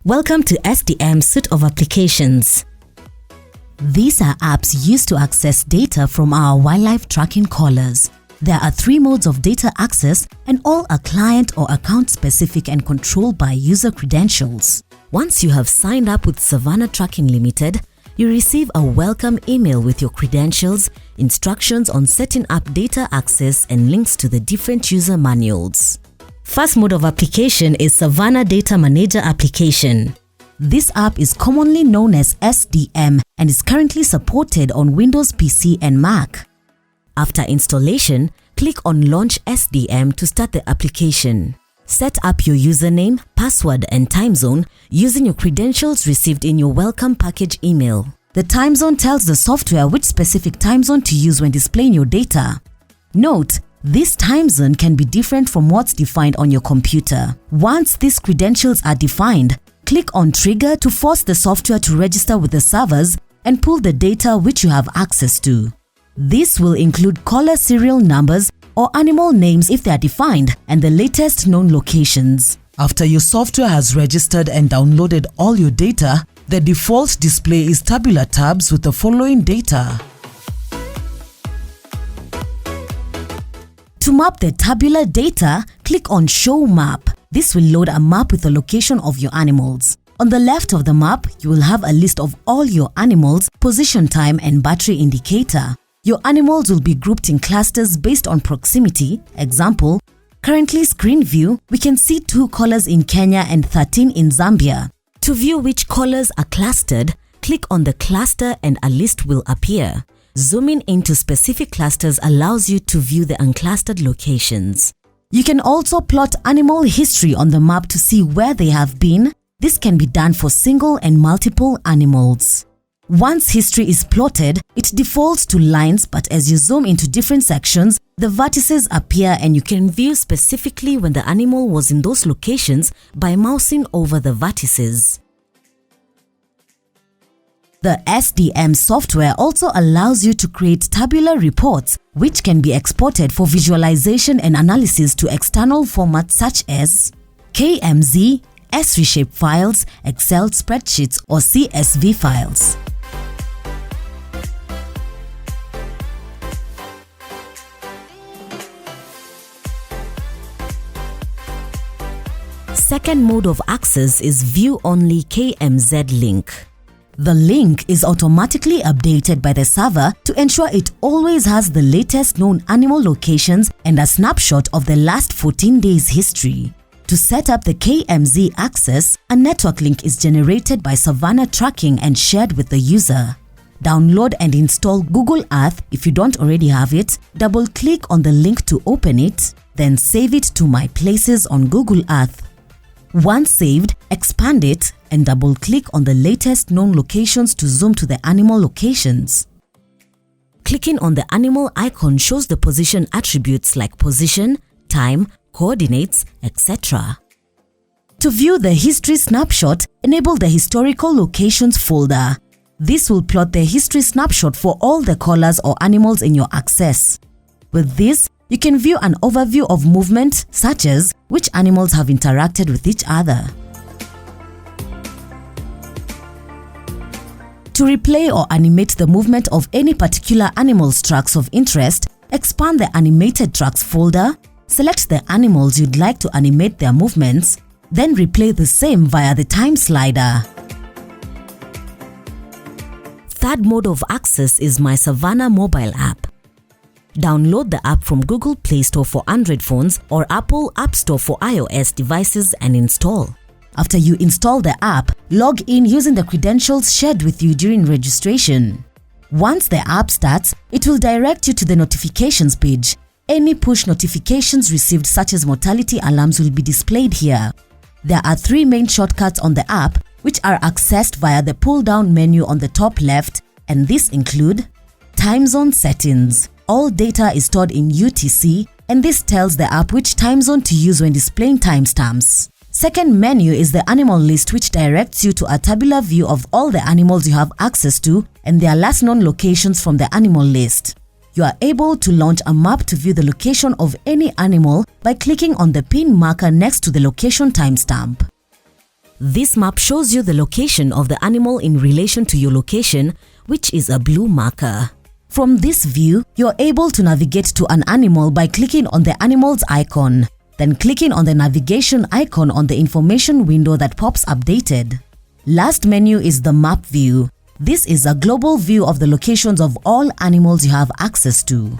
Welcome to SDM Suite of applications. These are apps used to access data from our wildlife tracking collars. There are 3 modes of data access and all are client or account specific and controlled by user credentials. Once you have signed up with Savannah Tracking Limited, you receive a welcome email with your credentials, instructions on setting up data access and links to the different user manuals. First mode of application is Savannah Data Manager application. This app is commonly known as SDM and is currently supported on Windows PC and Mac. After installation, click on Launch SDM to start the application. Set up your username, password and time zone using your credentials received in your welcome package email. The time zone tells the software which specific time zone to use when displaying your data. Note, this time zone can be different from what's defined on your computer. Once these credentials are defined, click on Trigger to force the software to register with the servers and pull the data which you have access to. This will include caller serial numbers or animal names if they are defined and the latest known locations. After your software has registered and downloaded all your data, the default display is tabular tabs with the following data. To map the tabular data, click on Show Map. This will load a map with the location of your animals. On the left of the map, you will have a list of all your animals, position time and battery indicator. Your animals will be grouped in clusters based on proximity. Example, currently screen view, we can see 2 collars in Kenya and 13 in Zambia. To view which collars are clustered, click on the cluster and a list will appear. Zooming into specific clusters allows you to view the unclustered locations. You can also plot animal history on the map to see where they have been. This can be done for single and multiple animals. Once history is plotted, it defaults to lines, but as you zoom into different sections, the vertices appear and you can view specifically when the animal was in those locations by mousing over the vertices. The SDM software also allows you to create tabular reports, which can be exported for visualization and analysis to external formats such as KMZ, S-shape files, Excel spreadsheets, or CSV files. Second mode of access is View-Only KMZ link. The link is automatically updated by the server to ensure it always has the latest known animal locations and a snapshot of the last 14 days history. To set up the KMZ access, a network link is generated by Savannah Tracking and shared with the user. Download and install Google Earth if you don't already have it, double-click on the link to open it, then save it to My Places on Google Earth. Once saved, expand it and double-click on the latest known locations to zoom to the animal locations. Clicking on the animal icon shows the position attributes like position, time, coordinates, etc. To view the history snapshot, enable the historical locations folder. This will plot the history snapshot for all the collars or animals in your access. With this, you can view an overview of movement, such as which animals have interacted with each other. To replay or animate the movement of any particular animal's tracks of interest, expand the Animated Tracks folder, select the animals you'd like to animate their movements, then replay the same via the time slider. Third mode of access is My Savannah mobile app. Download the app from Google Play Store for Android phones or Apple App Store for iOS devices and install. After you install the app, log in using the credentials shared with you during registration. Once the app starts, it will direct you to the notifications page. Any push notifications received such as mortality alarms will be displayed here. There are 3 main shortcuts on the app which are accessed via the pull-down menu on the top left, and these include Time Zone Settings. All data is stored in UTC and this tells the app which time zone to use when displaying timestamps. Second menu is the animal list, which directs you to a tabular view of all the animals you have access to and their last known locations from the animal list. You are able to launch a map to view the location of any animal by clicking on the pin marker next to the location timestamp. This map shows you the location of the animal in relation to your location, which is a blue marker. From this view, you're able to navigate to an animal by clicking on the animal's icon, then clicking on the navigation icon on the information window that pops updated. Last menu is the map view. This is a global view of the locations of all animals you have access to.